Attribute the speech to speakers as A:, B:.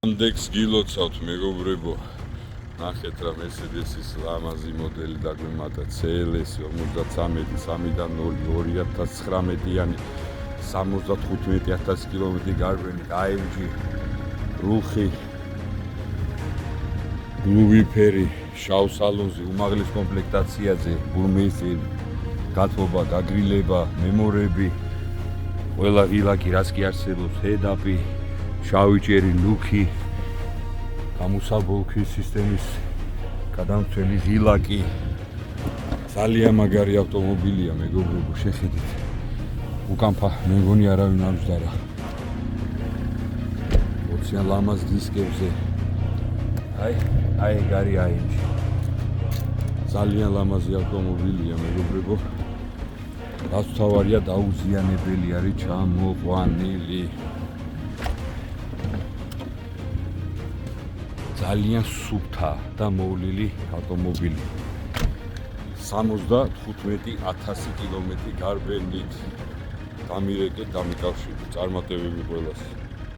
A: ამდექს გილოცავთ მეგობრებო, ნახეთ რა Mercedes-ის ლამაზი მოდელი დაგვემატა CLS 53 3-დან 0 2019-იანი 75,000 კილომეტრი გარბენი AMG რუხი გლუვი ფერი შავ სალონზე უმაღლეს კომპლექტაციაზე ბურმეისტერი გათბობა გაგრილება მემორები ყველა ღილაკი რაც კი არსებობს ჰედაპი შავი ჭერი ლუქი გამოსაბოლქვის სისტემის გადამცველი ღილაკი ძალიან მაგარი ავტომობილია მეგობრებო შეხედეთ უკანფა მე მგონი არავინ არ ვსდარა 20 ლამაზ დისკებზე აი გარი აინჯი ძალიან ლამაზი ავტომობილია მეგობრებო რაც თავარია დაუზიანებელი არის ჩამოყვანილი ძალიან სუფთა და მოვლილი ავტომობილი 75,000 კილომეტრი გარბენით დამირეკეთ დამიკავშირეთ წარმატებები ყველას